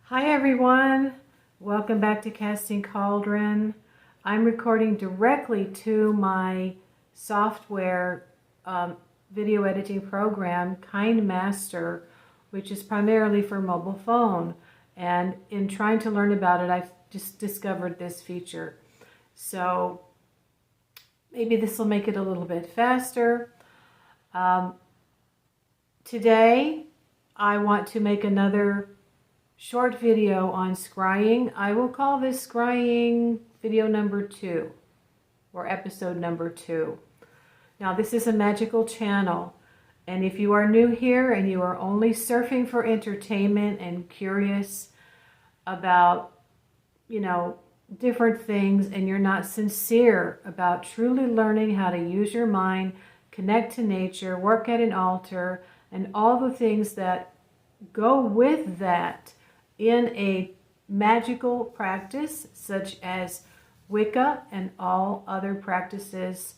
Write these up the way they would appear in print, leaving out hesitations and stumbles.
Hi everyone, welcome back to Casting Cauldron. I'm recording directly to my software video editing program, KindMaster, which is primarily for mobile phone. And in trying to learn about it, I've just discovered this feature. So maybe this will make it a little bit faster. Today, I want to make another short video on scrying. I will call this scrying video number 2 or episode number 2. Now this is a magical channel, and if you are new here and you are only surfing for entertainment and curious about, different things, and you're not sincere about truly learning how to use your mind, connect to nature, work at an altar, and all the things that go with that in a magical practice such as Wicca and all other practices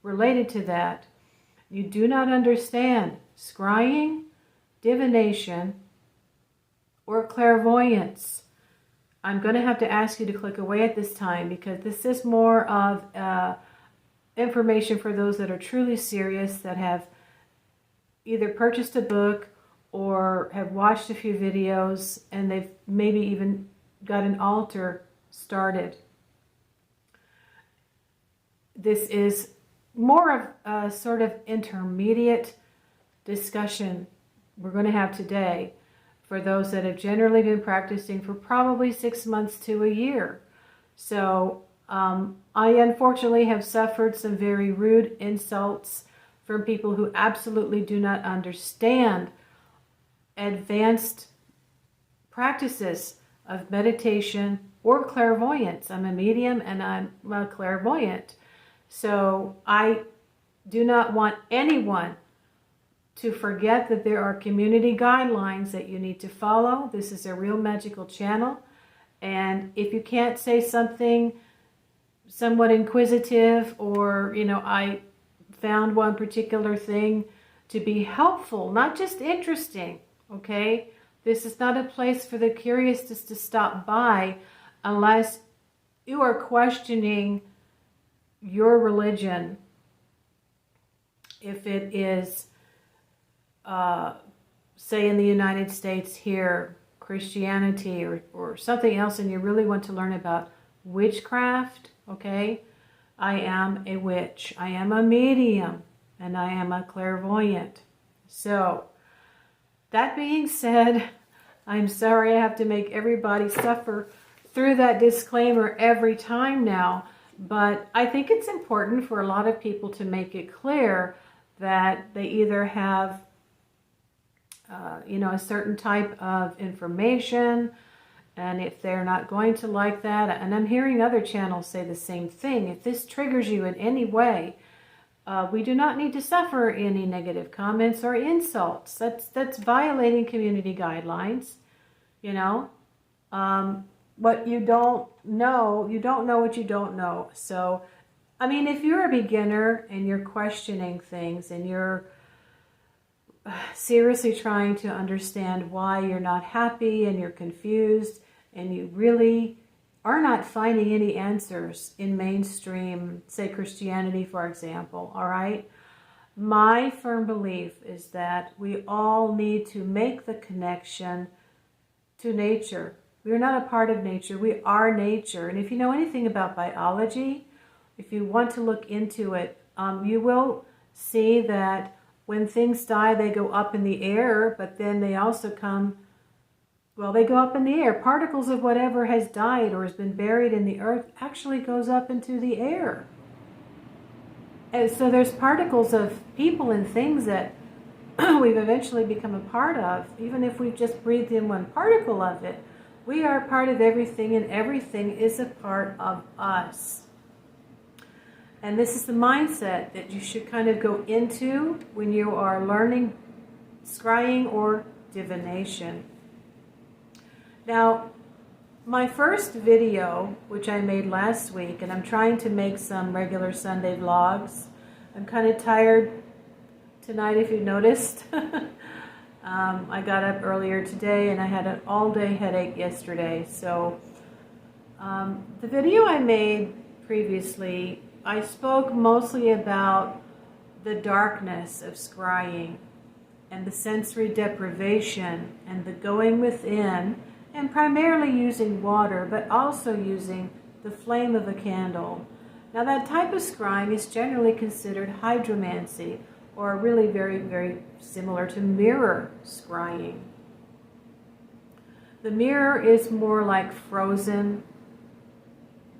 related to that, you do not understand scrying, divination, or clairvoyance, I'm going to have to ask you to click away at this time, because this is more of information for those that are truly serious, that have either purchased a book or have watched a few videos, and they've maybe even got an altar started. This is more of a sort of intermediate discussion we're going to have today for those that have generally been practicing for probably 6 months to a year. So I unfortunately have suffered some very rude insults from people who absolutely do not understand advanced practices of meditation or clairvoyance. I'm a medium and I'm a clairvoyant. So I do not want anyone to forget that there are community guidelines that you need to follow. This is a real magical channel. And if you can't say something somewhat inquisitive, or, I found one particular thing to be helpful, not just interesting, okay? This is not a place for the curious just to stop by unless you are questioning your religion. If it is, say in the United States here, Christianity or something else, and you really want to learn about witchcraft, okay? I am a witch, I am a medium, and I am a clairvoyant. So, that being said, I'm sorry I have to make everybody suffer through that disclaimer every time now, but I think it's important for a lot of people to make it clear that they either have, a certain type of information, and if they're not going to like that, and I'm hearing other channels say the same thing, if this triggers you in any way, we do not need to suffer any negative comments or insults. That's violating community guidelines. What you don't know what you don't know. So, if you're a beginner and you're questioning things and you're seriously trying to understand why you're not happy and you're confused and you really are not finding any answers in mainstream, say Christianity, for example, all right? My firm belief is that we all need to make the connection to nature. We are not a part of nature. We are nature. And if you know anything about biology, if you want to look into it, you will see that when things die, they go up in the air, but then they also they go up in the air. Particles of whatever has died or has been buried in the earth actually goes up into the air. And so there's particles of people and things that we've eventually become a part of. Even if we've just breathed in one particle of it, we are part of everything, and everything is a part of us. And this is the mindset that you should kind of go into when you are learning scrying or divination. Now, my first video, which I made last week, and I'm trying to make some regular Sunday vlogs. I'm kind of tired tonight, if you noticed. I got up earlier today and I had an all-day headache yesterday. So the video I made previously, I spoke mostly about the darkness of scrying and the sensory deprivation and the going within, and primarily using water, but also using the flame of a candle. Now that type of scrying is generally considered hydromancy, or really very, very similar to mirror scrying. The mirror is more like frozen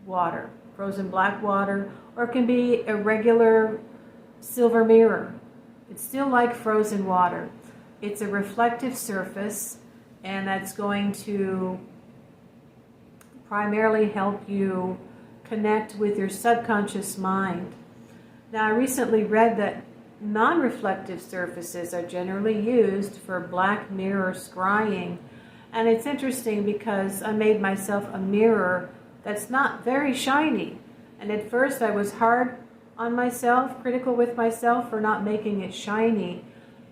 water, frozen black water, or it can be a regular silver mirror. It's still like frozen water. It's a reflective surface, and that's going to primarily help you connect with your subconscious mind. Now, I recently read that non-reflective surfaces are generally used for black mirror scrying, and it's interesting because I made myself a mirror that's not very shiny, and at first I was hard on myself, critical with myself for not making it shiny,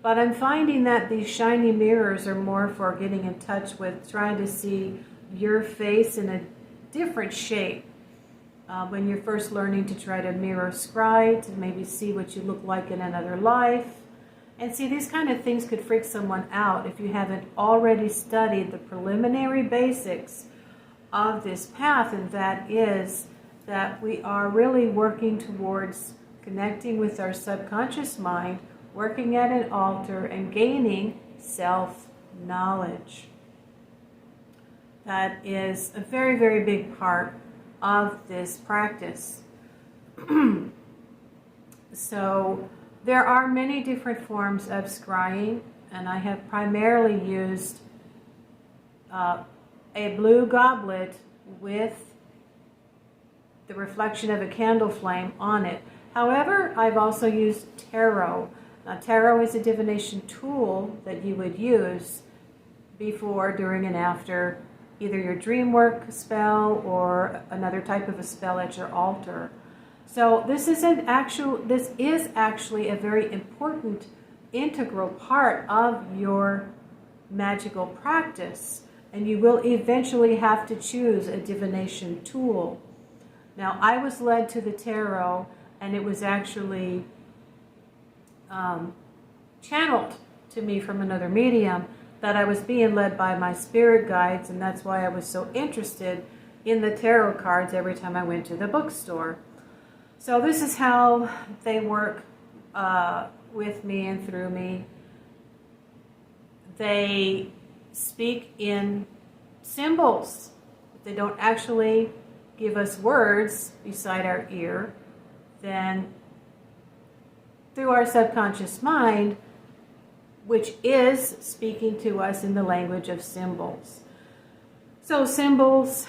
but I'm finding that these shiny mirrors are more for getting in touch with trying to see your face in a different shape. When you're first learning to try to mirror scry, to maybe see what you look like in another life. And see, these kind of things could freak someone out if you haven't already studied the preliminary basics of this path, and that is that we are really working towards connecting with our subconscious mind, working at an altar, and gaining self-knowledge. That is a very, very big part of this practice. So there are many different forms of scrying, and I have primarily used a blue goblet with the reflection of a candle flame on it. However, I've also used tarot. Now, tarot is a divination tool that you would use before, during, and after either your dream work spell or another type of a spell at your altar. So this is actually a very important integral part of your magical practice, and you will eventually have to choose a divination tool. Now, I was led to the tarot, and it was actually channeled to me from another medium, that I was being led by my spirit guides, and that's why I was so interested in the tarot cards every time I went to the bookstore. So this is how they work with me and through me. They speak in symbols. If they don't actually give us words beside our ear, then through our subconscious mind, which is speaking to us in the language of symbols. So symbols,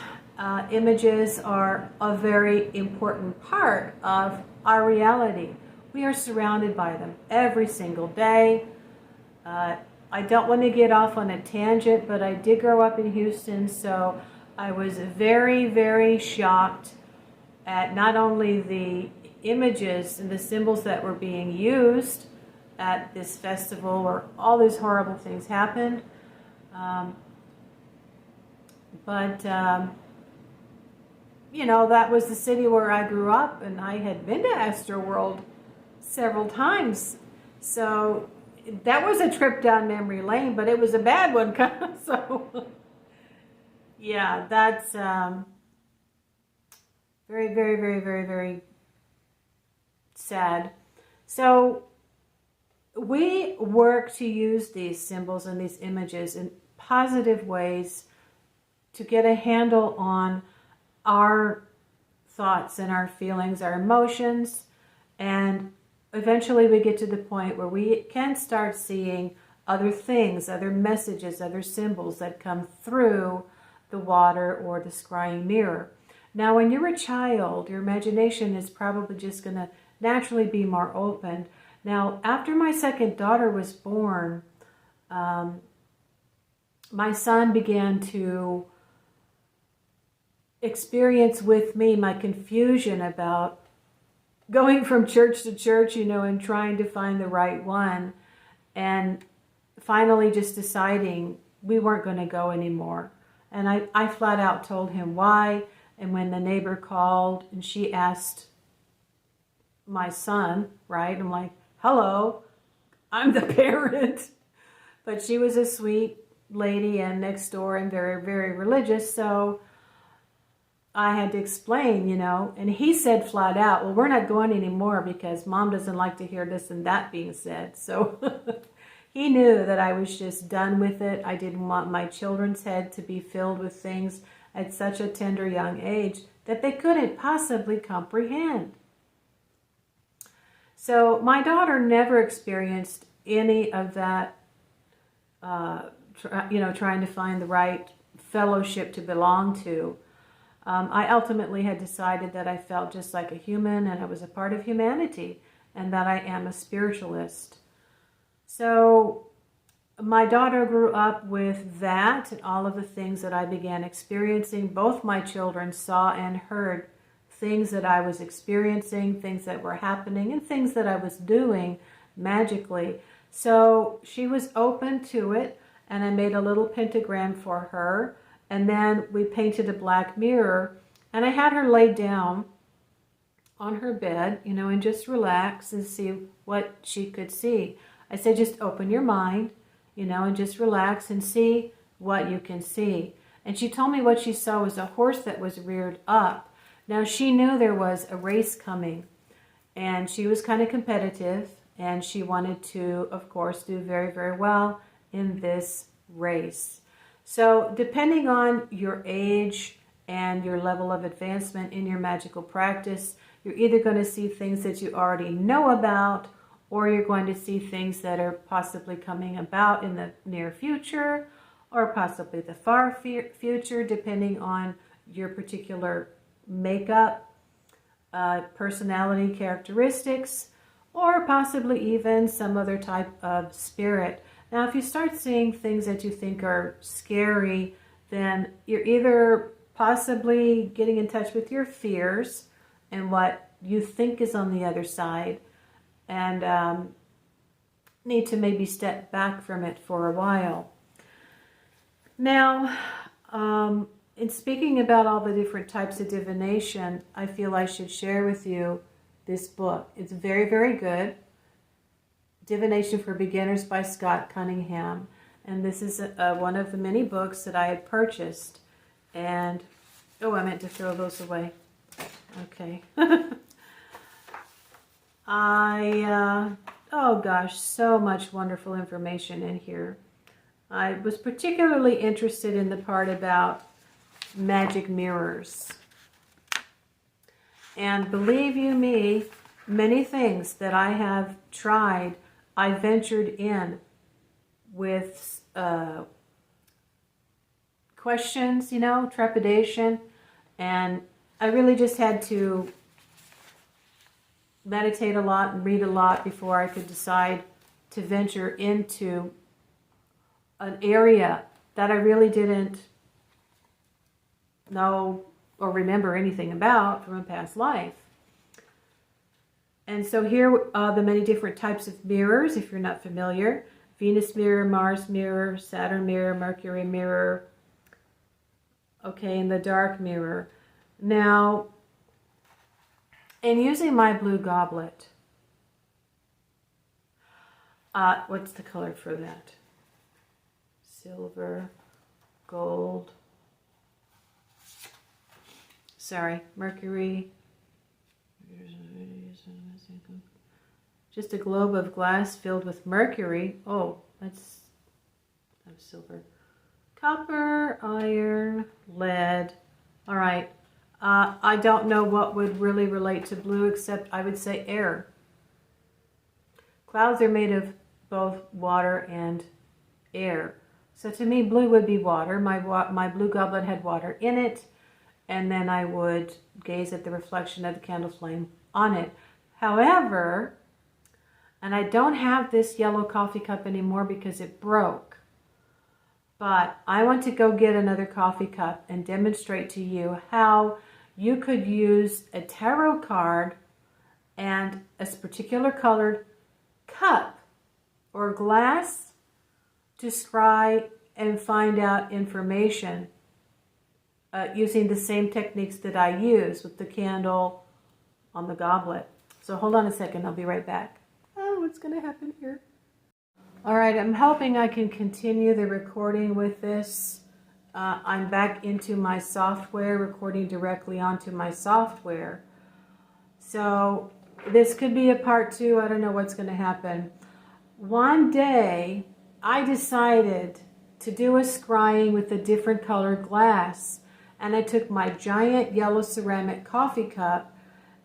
images are a very important part of our reality. We are surrounded by them every single day. I don't want to get off on a tangent, but I did grow up in Houston, so I was very, very shocked at not only the images and the symbols that were being used at this festival where all these horrible things happened, but you know, that was the city where I grew up, and I had been to Astroworld several times, so that was a trip down memory lane, but it was a bad one. So yeah, that's very, very, very, very, very sad. So we work to use these symbols and these images in positive ways to get a handle on our thoughts and our feelings, our emotions, and eventually we get to the point where we can start seeing other things, other messages, other symbols that come through the water or the scrying mirror. Now, when you're a child, your imagination is probably just going to naturally be more open. Now, after my second daughter was born, my son began to experience with me my confusion about going from church to church, you know, and trying to find the right one. And finally just deciding we weren't going to go anymore. And I flat out told him why. And when the neighbor called and she asked my son, right, I'm like, hello, I'm the parent. But she was a sweet lady and next door and very, very religious. So I had to explain, you know, and he said flat out, well, we're not going anymore because mom doesn't like to hear this and that being said. So he knew that I was just done with it. I didn't want my children's head to be filled with things at such a tender young age that they couldn't possibly comprehend. So my daughter never experienced any of that, trying to find the right fellowship to belong to. I ultimately had decided that I felt just like a human and I was a part of humanity and that I am a spiritualist. So my daughter grew up with that and all of the things that I began experiencing. Both my children saw and heard things that I was experiencing, things that were happening, and things that I was doing magically. So she was open to it, and I made a little pentagram for her. And then we painted a black mirror, and I had her lay down on her bed, and just relax and see what she could see. I said, just open your mind, and just relax and see what you can see. And she told me what she saw was a horse that was reared up. Now, she knew there was a race coming, and she was kind of competitive, and she wanted to, of course, do very, very well in this race. So depending on your age and your level of advancement in your magical practice, you're either going to see things that you already know about, or you're going to see things that are possibly coming about in the near future, or possibly the far future, depending on your particular makeup, personality characteristics, or possibly even some other type of spirit. Now, if you start seeing things that you think are scary, then you're either possibly getting in touch with your fears and what you think is on the other side, and need to maybe step back from it for a while. Now, in speaking about all the different types of divination, I feel I should share with you this book. It's very, very good. Divination for Beginners by Scott Cunningham. And this is one of the many books that I had purchased. And, I meant to throw those away. Okay. Oh gosh, so much wonderful information in here. I was particularly interested in the part about magic mirrors. And believe you me, many things that I have tried, I ventured in with questions, trepidation, and I really just had to meditate a lot and read a lot before I could decide to venture into an area that I really didn't know or remember anything about from a past life. And so here are the many different types of mirrors, if you're not familiar. Venus mirror, Mars mirror, Saturn mirror, Mercury mirror. Okay, and the dark mirror. Now, in using my blue goblet, what's the color for that? Silver, gold. Sorry, Mercury. Just a globe of glass filled with mercury. Oh, that's silver. Copper, iron, lead. All right. I don't know what would really relate to blue, except I would say air. Clouds are made of both water and air. So to me, blue would be water. My blue goblet had water in it, and then I would gaze at the reflection of the candle flame on it. However, and I don't have this yellow coffee cup anymore because it broke, but I want to go get another coffee cup and demonstrate to you how you could use a tarot card and a particular colored cup or glass to scry and find out information using the same techniques that I use with the candle on the goblet. So hold on a second, I'll be right back. Oh, what's going to happen here? All right, I'm hoping I can continue the recording with this. I'm back into my software, recording directly onto my software. So this could be a part 2. I don't know what's going to happen. One day, I decided to do a scrying with a different colored glass. And I took my giant yellow ceramic coffee cup,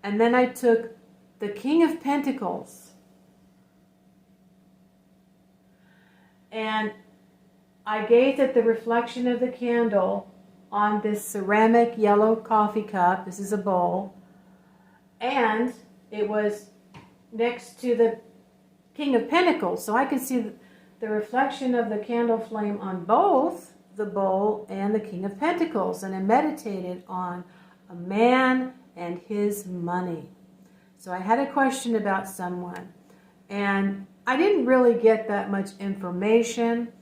and then I took the King of Pentacles. And I gazed at the reflection of the candle on this ceramic yellow coffee cup. This is a bowl. And it was next to the King of Pentacles. So I could see the reflection of the candle flame on both the bowl and the King of Pentacles. And I meditated on a man and his money. So I had a question about someone. And I didn't really get that much information.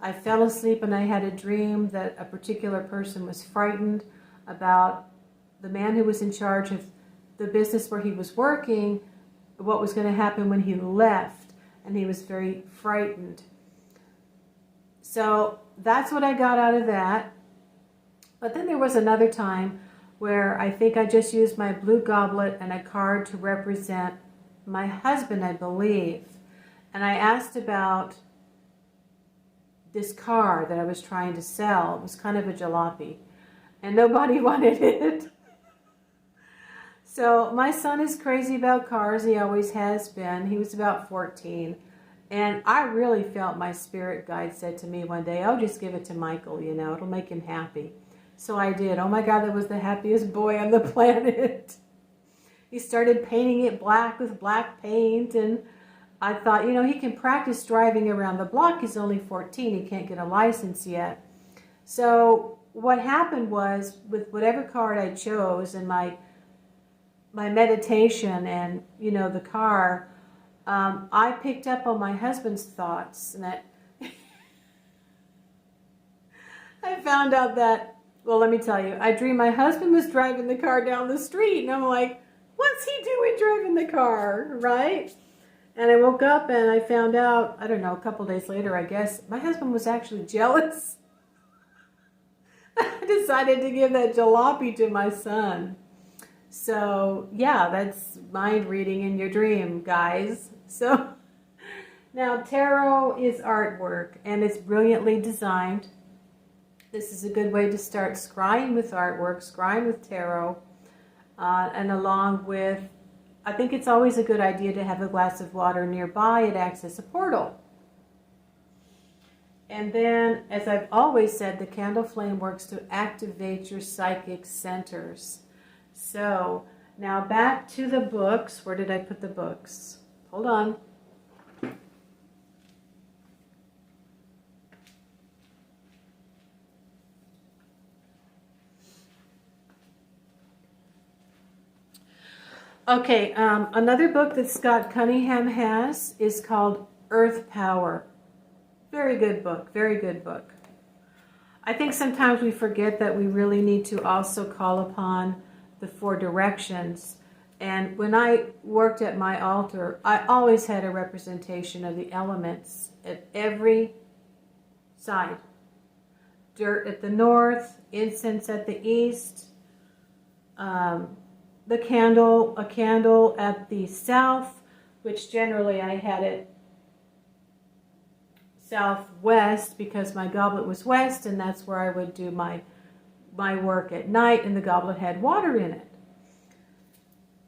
I fell asleep and I had a dream that a particular person was frightened about the man who was in charge of the business where he was working, what was going to happen when he left, and he was very frightened. So that's what I got out of that. But then there was another time where I think I just used my blue goblet and a card to represent my husband, I believe. And I asked about this car that I was trying to sell. It was kind of a jalopy, and nobody wanted it. So my son is crazy about cars. He always has been. He was about 14. And I really felt my spirit guide said to me one day, oh, just give it to Michael, you know, it'll make him happy. So I did. Oh my God, that was the happiest boy on the planet. He started painting it black with black paint, and I thought, you know, he can practice driving around the block. He's only 14. He can't get a license yet. So what happened was, with whatever card I chose and my meditation and, you know, the car, I picked up on my husband's thoughts, and that I found out that, well, let me tell you, I dreamed my husband was driving the car down the street, and I'm like, what's he doing driving the car, right? And I woke up and I found out, I don't know, a couple days later, I guess, my husband was actually jealous. I decided to give that jalopy to my son. So, yeah, that's mind reading in your dream, guys. So, now tarot is artwork, and it's brilliantly designed. This is a good way to start scrying with artwork, scrying with tarot, and along with, I think it's always a good idea to have a glass of water nearby. It acts as a portal. And then, as I've always said, the candle flame works to activate your psychic centers. So, now back to the books. Where did I put the books? Hold on. Okay, another book that Scott Cunningham has is called Earth Power. Very good book, very good book. I think sometimes we forget that we really need to also call upon the 4 directions. And when I worked at my altar, I always had a representation of the elements at every side. Dirt at the north, incense at the east, a candle at the south, which generally I had it southwest because my goblet was west, and that's where I would do my work at night, and the goblet had water in it.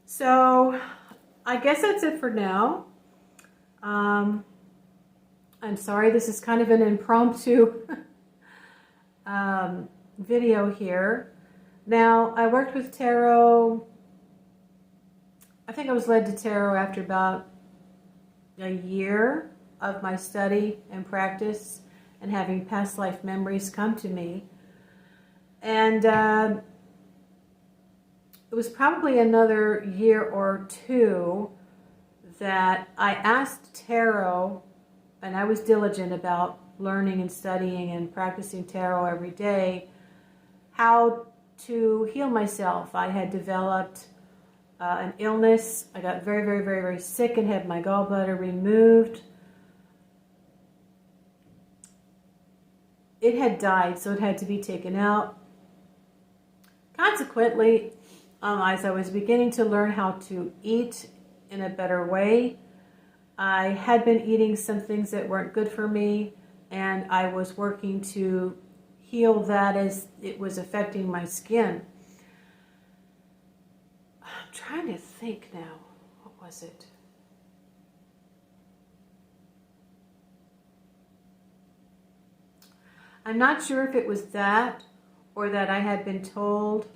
So I guess that's it for now. I'm sorry, this is kind of an impromptu video here. Now, I worked with tarot. I think I was led to tarot after about a year of my study and practice and having past life memories come to me. And it was probably another year or 2 that I asked tarot, and I was diligent about learning and studying and practicing tarot every day, how to heal myself. I had developed an illness. I got very, very, very, very sick and had my gallbladder removed. It had died, so it had to be taken out. Consequently, as I was beginning to learn how to eat in a better way, I had been eating some things that weren't good for me, and I was working to heal that as it was affecting my skin. I'm trying to think now. What was it? I'm not sure if it was that or that I had been told.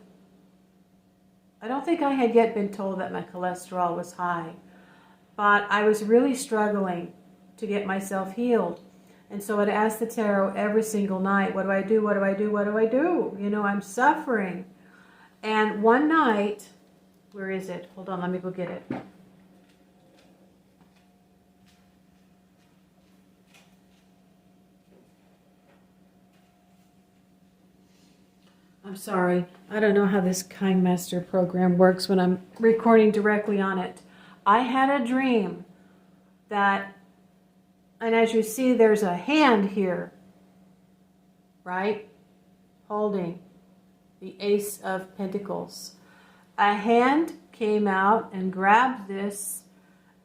I don't think I had yet been told that my cholesterol was high, but I was really struggling to get myself healed. And so I'd ask the tarot every single night, what do I do? What do I do? What do I do? You know, I'm suffering. And one night, where is it? Hold on, let me go get it. I'm sorry. I don't know how this Kind Master program works when I'm recording directly on it. I had a dream that, and as you see, there's a hand here, right? Holding the Ace of Pentacles. A hand came out and grabbed this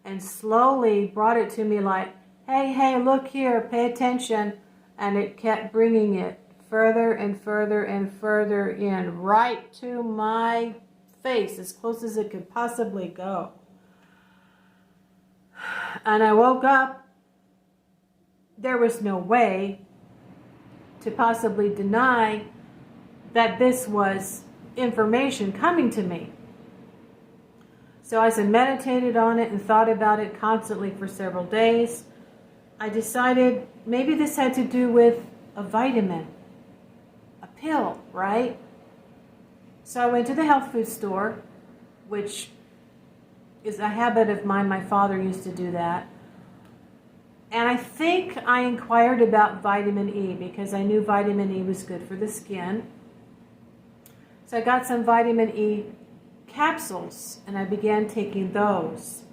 and slowly brought it to me like, hey, hey, look here, pay attention. And it kept bringing it further and further and further in, right to my face, as close as it could possibly go. And I woke up. There was no way to possibly deny that this was information coming to me. So as I meditated on it and thought about it constantly for several days, I decided maybe this had to do with a vitamin. Pill, right? So I went to the health food store, which is a habit of mine. My father used to do that. And I think I inquired about vitamin E because I knew vitamin E was good for the skin. So I got some vitamin E capsules and I began taking those.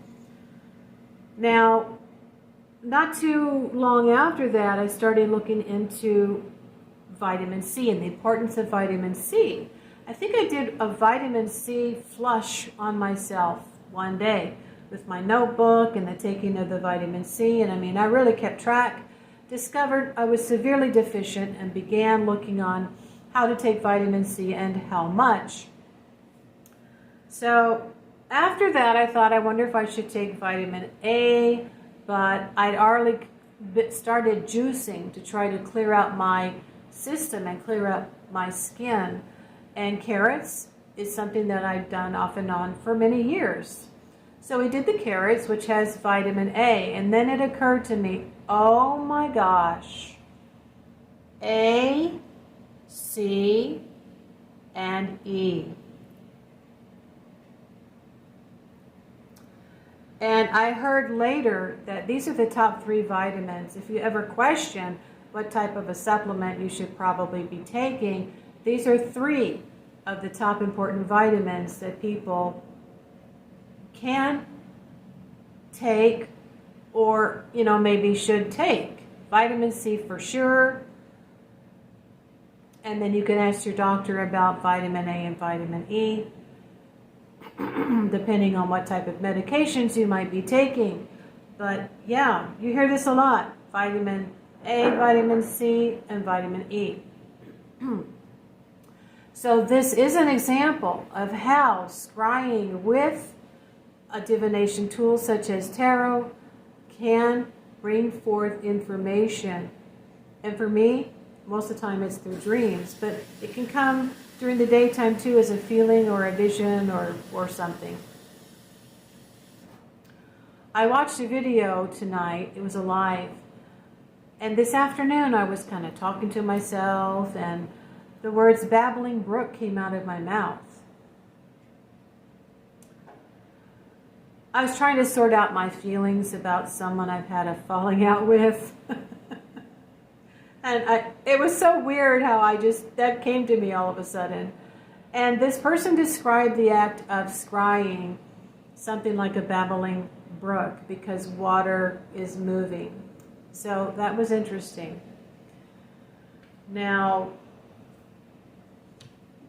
Now, not too long after that, I started looking into vitamin C and the importance of vitamin C. I think I did a vitamin C flush on myself one day with my notebook and the taking of the vitamin C. And I mean, I really kept track, discovered I was severely deficient and began looking on how to take vitamin C and how much. So after that, I thought, I wonder if I should take vitamin A, but I'd already started juicing to try to clear out my system and clear up my skin. And carrots is something that I've done off and on for many years. So we did the carrots, which has vitamin A, and then it occurred to me, oh my gosh, A, C, and E. And I heard later that these are the top 3 vitamins. If you ever question what type of a supplement you should probably be taking, these are 3 of the top important vitamins that people can take or, you know, maybe should take. Vitamin C for sure. And then you can ask your doctor about vitamin A and vitamin E, depending on what type of medications you might be taking. But yeah, you hear this a lot. Vitamin A, vitamin C, and vitamin E. So this is an example of how scrying with a divination tool such as tarot can bring forth information. And for me, most of the time it's through dreams, but it can come during the daytime too as a feeling or a vision or something. I watched a video tonight. It was a live. And this afternoon I was kind of talking to myself and the words babbling brook came out of my mouth. I was trying to sort out my feelings about someone I've had a falling out with. And it was so weird how that came to me all of a sudden. And this person described the act of scrying something like a babbling brook because water is moving. So that was interesting. Now,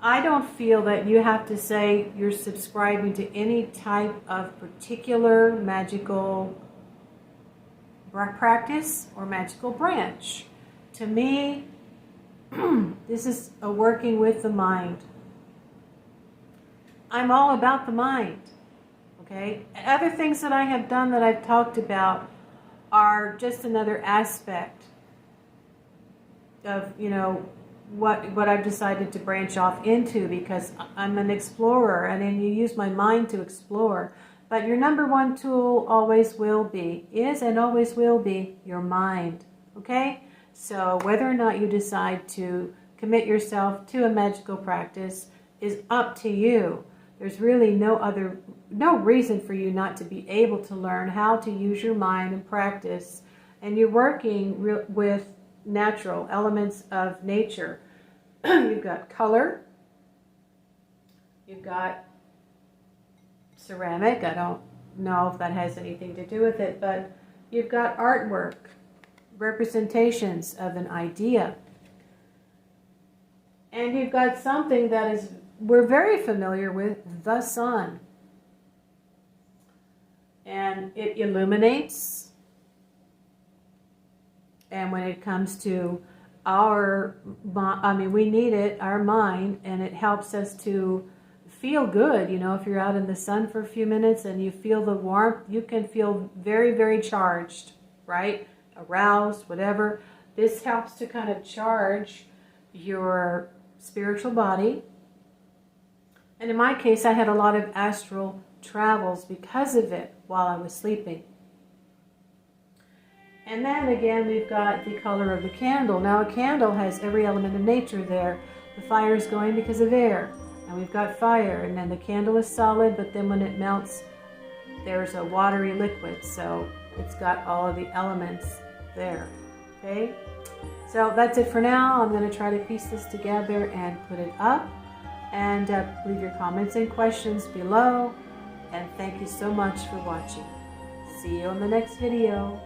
I don't feel that you have to say you're subscribing to any type of particular magical practice or magical branch. To me, this is a working with the mind. I'm all about the mind, okay? Other things that I have done that I've talked about are just another aspect of, what I've decided to branch off into, because I'm an explorer, and then you use my mind to explore. But your number one tool always will be, is and always will be, your mind, okay? So whether or not you decide to commit yourself to a magical practice is up to you. There's really no reason for you not to be able to learn how to use your mind and practice. And you're working with natural elements of nature. You've got color. You've got ceramic. I don't know if that has anything to do with it, but you've got artwork, representations of an idea. And you've got something that we're very familiar with, the sun. And it illuminates. And when it comes to we need it, our mind, and it helps us to feel good. If you're out in the sun for a few minutes and you feel the warmth, you can feel very, very charged, right? Aroused, whatever. This helps to kind of charge your spiritual body. And in my case, I had a lot of astral travels because of it while I was sleeping. And then again, we've got the color of the candle. Now a candle has every element of nature there. The fire is going because of air. And we've got fire, and then the candle is solid, but then when it melts, there's a watery liquid. So it's got all of the elements there, okay? So that's it for now. I'm going to try to piece this together and put it up. And leave your comments and questions below. And thank you so much for watching. See you on the next video.